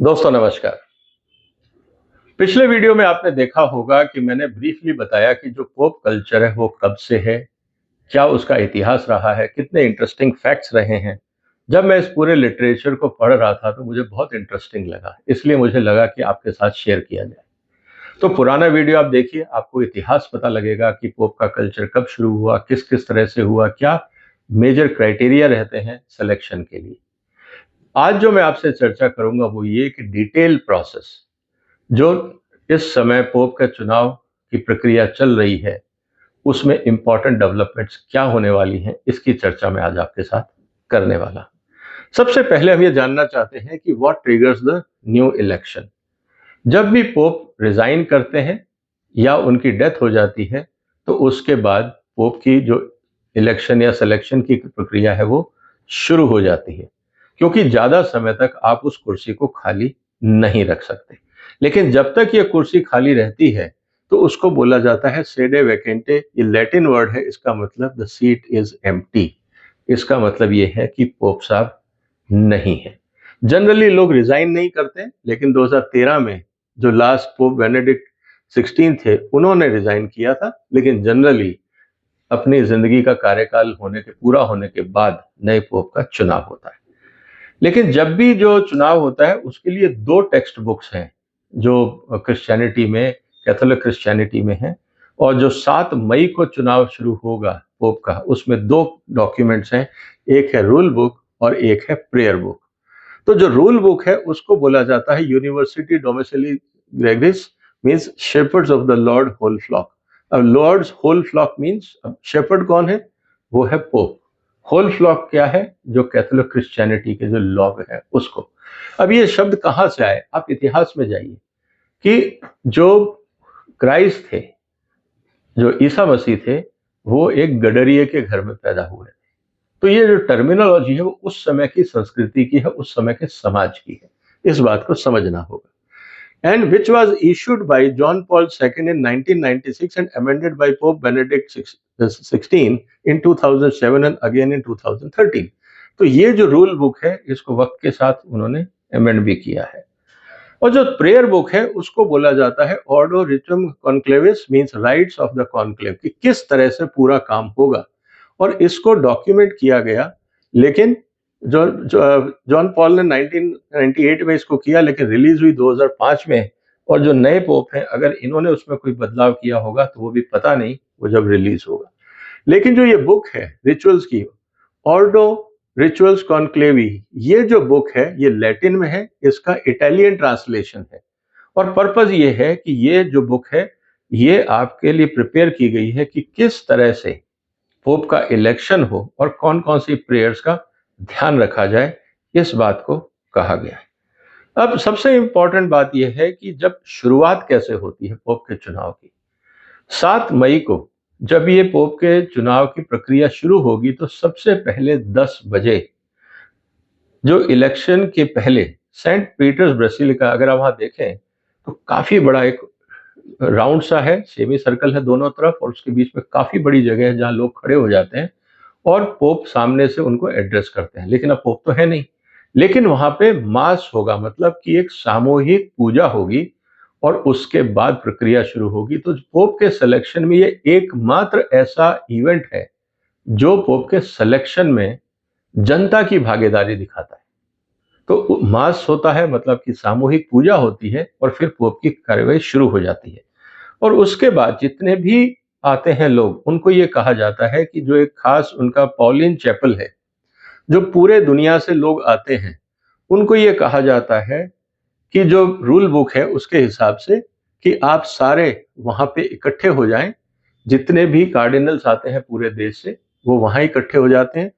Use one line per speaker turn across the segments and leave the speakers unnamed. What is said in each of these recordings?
दोस्तों नमस्कार। पिछले वीडियो में आपने देखा होगा कि मैंने ब्रीफली बताया कि जो पोप कल्चर है वो कब से है, क्या उसका इतिहास रहा है, कितने इंटरेस्टिंग फैक्ट्स रहे हैं। जब मैं इस पूरे लिटरेचर को पढ़ रहा था तो मुझे बहुत इंटरेस्टिंग लगा, इसलिए मुझे लगा कि आपके साथ शेयर किया जाए। तो पुराना वीडियो आप देखिए, आपको इतिहास पता लगेगा कि पोप का कल्चर कब शुरू हुआ, किस किस तरह से हुआ, क्या मेजर क्राइटेरिया रहते हैं सिलेक्शन के लिए। आज जो मैं आपसे चर्चा करूंगा वो ये कि डिटेल प्रोसेस जो इस समय पोप का चुनाव की प्रक्रिया चल रही है उसमें इंपॉर्टेंट डेवलपमेंट्स क्या होने वाली हैं, इसकी चर्चा मैं आज आपके साथ करने वाला। सबसे पहले हम ये जानना चाहते हैं कि what triggers the new election. जब भी पोप रिजाइन करते हैं या उनकी डेथ हो जाती है तो उसके बाद पोप की जो इलेक्शन या सिलेक्शन की प्रक्रिया है वो शुरू हो जाती है, क्योंकि ज्यादा समय तक आप उस कुर्सी को खाली नहीं रख सकते। लेकिन जब तक ये कुर्सी खाली रहती है तो उसको बोला जाता है सेडे वैकेंटे। ये लैटिन वर्ड है, इसका मतलब द सीट इज एम्प्टी। इसका मतलब ये है कि पोप साहब नहीं है। जनरली लोग रिजाइन नहीं करते, लेकिन 2013 में जो लास्ट पोप बेनेडिक्ट 16 थे उन्होंने रिजाइन किया था, लेकिन जनरली अपनी जिंदगी का कार्यकाल पूरा होने के बाद नए पोप का चुनाव होता है। लेकिन जब भी जो चुनाव होता है उसके लिए दो टेक्स्ट बुक्स हैं जो क्रिश्चियनिटी में, कैथोलिक क्रिश्चियनिटी में है। और जो 7 मई को चुनाव शुरू होगा पोप का, उसमें दो डॉक्यूमेंट्स हैं, एक है रूल बुक और एक है प्रेयर बुक। तो जो रूल बुक है उसको बोला जाता है यूनिवर्सिटी डोमिसिली ग्रेगरिस, means shepherds of the lord whole flock. अब lord's whole flock means shepherd कौन है? वो है पोप। होल फ्लॉक क्या है? जो कैथोलिक क्रिश्चियनिटी के जो लॉग है उसको। अब ये शब्द कहाँ से आए? आप इतिहास में जाइए कि जो क्राइस्ट थे, जो ईसा मसीह थे, वो एक गडरिये के घर में पैदा हुए। तो ये जो टर्मिनोलॉजी है वो उस समय की संस्कृति की है, उस समय के समाज की है। इस बात को समझना होगा। And which was issued by John Paul II in 1996 and amended by Pope Benedict XVI in 2007 and again in 2013। तो ये जो रूल बुक है इसको वक्त के साथ उन्होंने अमेंड भी किया है। और जो प्रेयर बुक है उसको बोला जाता है ऑर्डो रिटम कॉन्क्लेविस, means rites of the conclave, कि किस तरह से पूरा काम होगा। और इसको डॉक्यूमेंट किया गया। लेकिन जॉन पॉल ने 1998 में इसको किया, लेकिन रिलीज हुई 2005 में। और जो नए पोप हैं अगर इन्होंने उसमें कोई बदलाव किया होगा तो वो भी पता नहीं, वो जब रिलीज होगा। लेकिन जो ये बुक है रिचुअल्स की, ऑर्डो रिचुअल्स कॉन्क्लेवी, ये जो बुक है ये लैटिन में है, इसका इटालियन ट्रांसलेशन है। और पर्पस ये है कि ये जो बुक है ये आपके लिए प्रिपेयर की गई है कि किस तरह से पोप का इलेक्शन हो और कौन कौन सी प्रेयर्स का ध्यान रखा जाए, इस बात को कहा गया है। अब सबसे इंपॉर्टेंट बात यह है कि जब शुरुआत कैसे होती है पोप के चुनाव की। 7 मई को जब ये पोप के चुनाव की प्रक्रिया शुरू होगी तो सबसे पहले 10 बजे जो इलेक्शन के पहले सेंट पीटर्स बेसिलिका, अगर आप वहां देखें तो काफी बड़ा एक राउंड सा है, सेमी सर्कल है दोनों तरफ, और उसके बीच में काफी बड़ी जगह है जहां लोग खड़े हो जाते हैं और पोप सामने से उनको एड्रेस करते हैं। लेकिन अब पोप तो है नहीं, लेकिन वहां पे मास होगा, मतलब कि एक सामूहिक पूजा होगी और उसके बाद प्रक्रिया शुरू होगी। तो पोप के सिलेक्शन में ये एकमात्र ऐसा इवेंट है जो पोप के सिलेक्शन में जनता की भागीदारी दिखाता है। तो मास होता है, मतलब कि सामूहिक पूजा होती है और फिर पोप की कार्यवाही शुरू हो जाती है। और उसके बाद जितने भी आते हैं लोग, उनको ये कहा जाता है कि जो एक खास उनका पॉलिन चैपल है, जो पूरे दुनिया से लोग आते हैं, उनको ये कहा जाता है कि जो रूल बुक है उसके हिसाब से कि आप सारे वहां पे इकट्ठे हो जाएं। जितने भी कार्डिनल्स आते हैं पूरे देश से वो वहां इकट्ठे हो जाते हैं,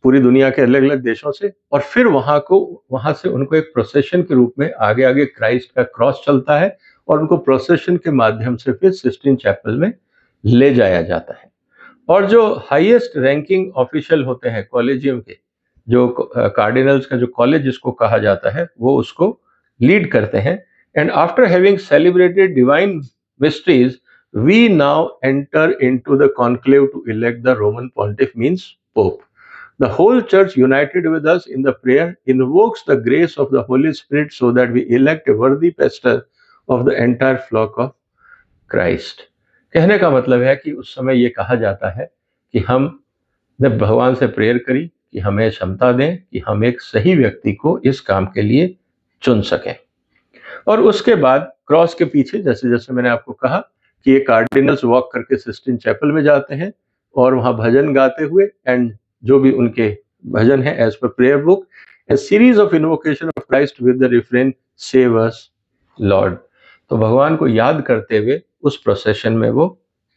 पूरी दुनिया के अलग अलग देशों से। और फिर वहां से उनको एक प्रोसेशन के रूप में आगे आगे क्राइस्ट का क्रॉस चलता है और उनको प्रोसेशन के माध्यम से फिर सिस्टीन चैपल में ले जाया जाता है। और जो हाईएस्ट रैंकिंग ऑफिशियल होते हैं कॉलेजियम के, जो कार्डिनल्स का जो कॉलेज जिसको कहा जाता है, वो उसको लीड करते हैं। And after having celebrated divine mysteries we now enter into the conclave to elect the Roman pontiff, means pope. The whole church united with us in the prayer invokes the grace of the Holy Spirit so that we elect a worthy pastor of the entire flock of Christ. कहने का मतलब है कि उस समय ये कहा जाता है कि हमने भगवान से प्रेयर करी कि हमें क्षमता दें कि हम एक सही व्यक्ति को इस काम के लिए चुन सकें। और उसके बाद क्रॉस के पीछे जैसे जैसे मैंने आपको कहा कि ये कार्डिनल्स वॉक करके सिस्टीन चैपल में जाते हैं और वहां भजन गाते हुए एंड जो भी उनके भजन है as per prayer book, a series of invocation of Christ with the refrain save us lord. तो भगवान को याद करते हुए उस प्रोसेशन में वो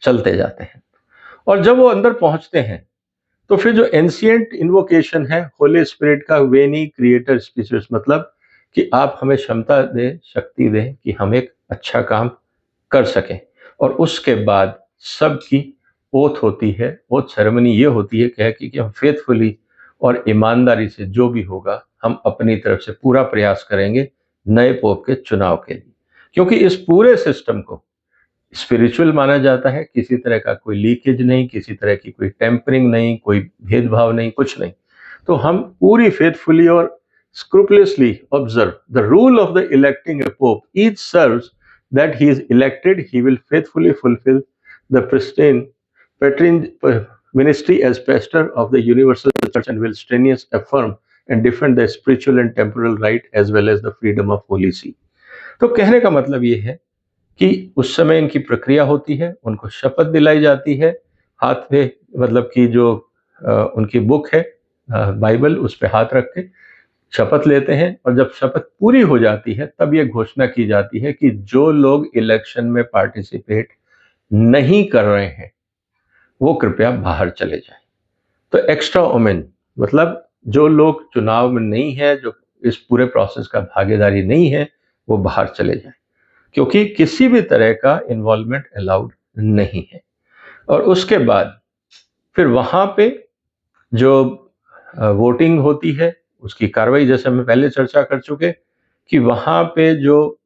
चलते जाते हैं। और जब वो अंदर पहुंचते हैं तो फिर जो एंशिएंट इन्वोकेशन है होली स्पिरिट का, वेनी क्रिएटर स्पीसीज, मतलब कि आप हमें क्षमता दें, शक्ति दें कि हम एक अच्छा काम कर सकें। और उसके बाद सबकी ओथ होती है, ओथ सेरेमनी ये होती है कह कि हम फेथफुली और ईमानदारी से जो भी होगा हम अपनी तरफ से पूरा प्रयास करेंगे नए पोप के चुनाव के लिए, क्योंकि इस पूरे सिस्टम को स्पिरिचुअल माना जाता है। किसी तरह का कोई लीकेज नहीं, किसी तरह की कोई टेम्परिंग नहीं, कोई भेदभाव नहीं, कुछ नहीं। तो हम पूरी फेथफुली और scrupulously observe the rule of the electing a pope. Each serves that he is elected, he will faithfully fulfill the patron ministry as pastor of the universal church and will strenuously affirm and defend the spiritual and temporal right as well as the freedom of holy see. तो कहने का मतलब ये है कि उस समय इनकी प्रक्रिया होती है, उनको शपथ दिलाई जाती है, हाथ पे मतलब कि जो उनकी बुक है बाइबल, उस पे हाथ रख के शपथ लेते हैं। और जब शपथ पूरी हो जाती है तब ये घोषणा की जाती है कि जो लोग इलेक्शन में पार्टिसिपेट नहीं कर रहे हैं वो कृपया बाहर चले जाएं। तो एक्स्ट्रा ओमेन मतलब जो लोग चुनाव में नहीं है, जो इस पूरे प्रोसेस का भागीदारी नहीं है, वो बाहर चले जाएं, क्योंकि किसी भी तरह का इन्वॉल्वमेंट अलाउड नहीं है। और उसके बाद फिर वहां पे जो वोटिंग होती है उसकी कार्रवाई, जैसे हम पहले चर्चा कर चुके कि वहां पे जो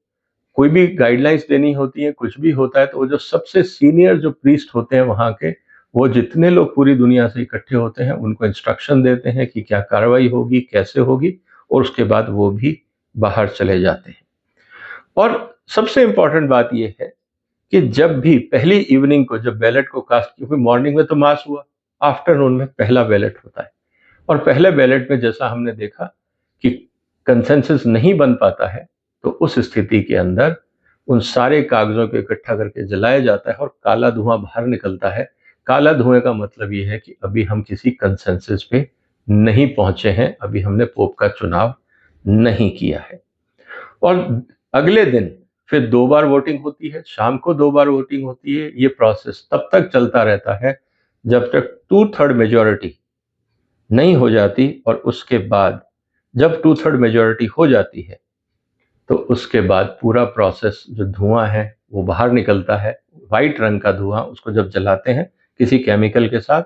कोई भी गाइडलाइंस देनी होती है, कुछ भी होता है, तो वो जो सबसे सीनियर जो प्रीस्ट होते हैं वहां के, वो जितने लोग पूरी दुनिया से इकट्ठे होते हैं उनको इंस्ट्रक्शन देते हैं कि क्या कार्रवाई होगी, कैसे होगी, और उसके बाद वो भी बाहर चले जाते हैं। और सबसे इंपॉर्टेंट बात यह है कि जब भी पहली इवनिंग को जब बैलेट को कास्ट, क्योंकि मॉर्निंग में तो मास हुआ, आफ्टरनून में पहला बैलेट होता है, और पहले बैलेट में जैसा हमने देखा कि कंसेंसस नहीं बन पाता है, तो उस स्थिति के अंदर उन सारे कागजों को इकट्ठा करके जलाया जाता है और काला धुआं बाहर निकलता है। काला धुएं का मतलब ये है कि अभी हम किसी कंसेंसस पे नहीं पहुंचे हैं, अभी हमने पोप का चुनाव नहीं किया है। और अगले दिन फिर 2 बार वोटिंग होती है, शाम को 2 बार वोटिंग होती है। ये प्रोसेस तब तक चलता रहता है जब तक 2/3 मेजॉरिटी नहीं हो जाती, और उसके बाद जब 2/3 मेजॉरिटी हो जाती है तो उसके बाद पूरा प्रोसेस, जो धुआं है वो बाहर निकलता है, वाइट रंग का धुआं, उसको जब जलाते हैं किसी केमिकल के साथ,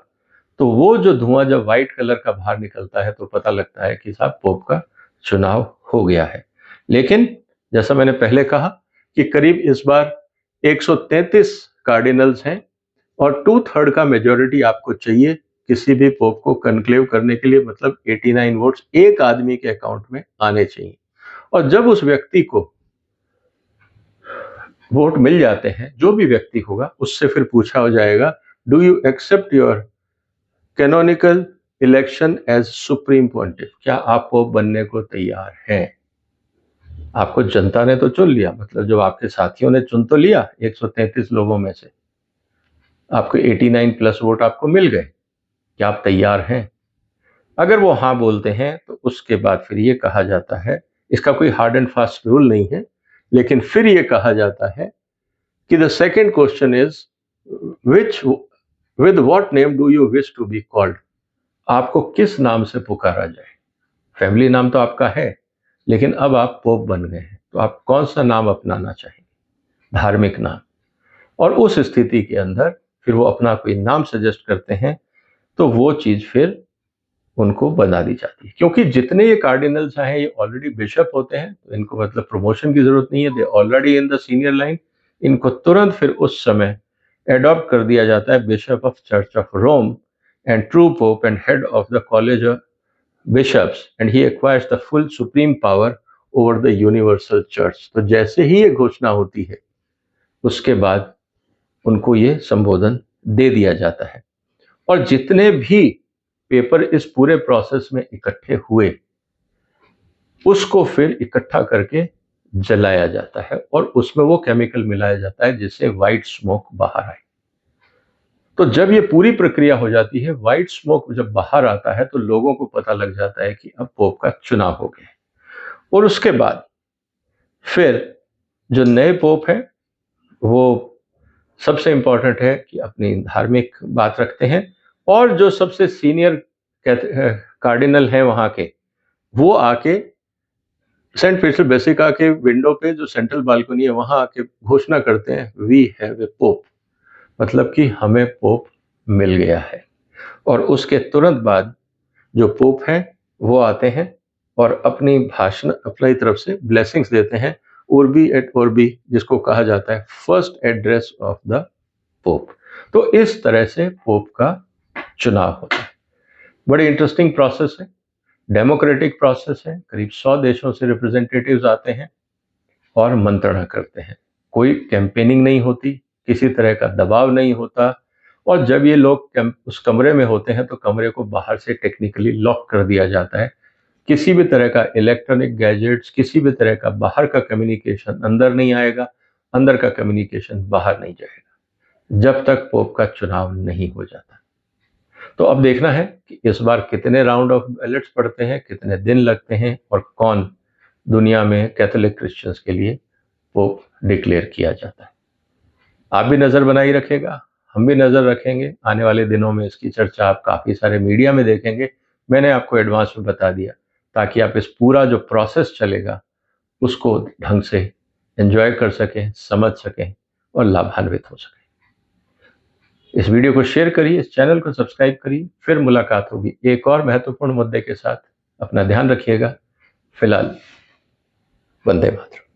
तो वो जो धुआं जब वाइट कलर का बाहर निकलता है तो पता लगता है कि साहब पोप का चुनाव हो गया है। लेकिन जैसा मैंने पहले कहा कि करीब इस बार 133 कार्डिनल्स हैं और 2/3 का मेजॉरिटी आपको चाहिए किसी भी पोप को कन्क्लेव करने के लिए, मतलब 89 वोट्स एक आदमी के अकाउंट में आने चाहिए। और जब उस व्यक्ति को वोट मिल जाते हैं, जो भी व्यक्ति होगा, उससे फिर पूछा हो जाएगा, do you accept your canonical election as supreme pontiff? क्या आप पोप बनने को तैयार हैं? आपको जनता ने तो चुन लिया, मतलब जो आपके साथियों ने चुन तो लिया 133 लोगों में से, आपको 89 प्लस वोट आपको मिल गए, क्या आप तैयार हैं? अगर वो हाँ बोलते हैं तो उसके बाद फिर ये कहा जाता है, इसका कोई हार्ड एंड फास्ट रूल नहीं है, लेकिन फिर ये कहा जाता है कि the second question is which with what name do you wish to be called? आपको किस नाम से पुकारा जाए? फैमिली नाम तो आपका है, लेकिन अब आप पोप बन गए हैं, तो आप कौन सा नाम अपनाना चाहेंगे? धार्मिक नाम। और उस स्थिति के अंदर फिर वो अपना कोई नाम सजेस्ट करते हैं, तो वो चीज फिर उनको बना दी जाती है। क्योंकि जितने ये कार्डिनल्स हैं ये ऑलरेडी बिशप होते हैं, तो इनको मतलब प्रमोशन की जरूरत नहीं है, they already in the senior line. इनको तुरंत फिर उस समय एडॉप्ट कर दिया जाता है bishop of church of Rome, and true Pope and head of the College of Bishops, and he acquires the full supreme power over the universal church. तो जैसे ही ये घोषणा होती है उसके बाद उनको ये संबोधन दे दिया जाता है, और जितने भी पेपर इस पूरे प्रोसेस में इकट्ठे हुए उसको फिर इकट्ठा करके जलाया जाता है, और उसमें वो केमिकल मिलाया जाता है जिससे व्हाइट स्मोक बाहर आए। तो जब ये पूरी प्रक्रिया हो जाती है, व्हाइट स्मोक जब बाहर आता है तो लोगों को पता लग जाता है कि अब पोप का चुनाव हो गया। और उसके बाद फिर जो नए पोप हैं वो सबसे इंपॉर्टेंट है कि अपनी धार्मिक बात रखते हैं, और जो सबसे सीनियर कार्डिनल हैं वहां के, वो आके सेंट पीटर बेसिका के विंडो पे जो सेंट्रल बालकनी है वहां आके घोषणा करते हैं, वी हैव ए पोप, मतलब कि हमें पोप मिल गया है। और उसके तुरंत बाद जो पोप हैं वो आते हैं और अपनी भाषण अपनी तरफ से ब्लेसिंग्स देते हैं, उर्बी एट उर्बी, जिसको कहा जाता है first address of the pope. तो इस तरह से पोप का चुनाव होता है। बड़ी इंटरेस्टिंग प्रोसेस है, डेमोक्रेटिक प्रोसेस है। करीब 100 देशों से रिप्रेजेंटेटिव्स आते हैं और मंत्रणा करते हैं। कोई कैंपेनिंग नहीं होती, किसी तरह का दबाव नहीं होता, और जब ये लोग उस कमरे में होते हैं तो कमरे को बाहर से टेक्निकली लॉक कर दिया जाता है। किसी भी तरह का इलेक्ट्रॉनिक गैजेट्स, किसी भी तरह का बाहर का कम्युनिकेशन अंदर नहीं आएगा, अंदर का कम्युनिकेशन बाहर नहीं जाएगा, जब तक पोप का चुनाव नहीं हो जाता। तो अब देखना है कि इस बार कितने राउंड ऑफ बैलेट्स पड़ते हैं, कितने दिन लगते हैं, और कौन दुनिया में कैथोलिक क्रिश्चियंस के लिए पोप डिक्लेयर किया जाता है। आप भी नज़र बनाई रखेगा, हम भी नज़र रखेंगे। आने वाले दिनों में इसकी चर्चा आप काफ़ी सारे मीडिया में देखेंगे। मैंने आपको एडवांस में बता दिया ताकि आप इस पूरा जो प्रोसेस चलेगा उसको ढंग से एंजॉय कर सकें, समझ सकें और लाभान्वित हो सकें। इस वीडियो को शेयर करिए, इस चैनल को सब्सक्राइब करिए। फिर मुलाकात होगी एक और महत्वपूर्ण मुद्दे के साथ। अपना ध्यान रखिएगा। फिलहाल वंदे मातरम।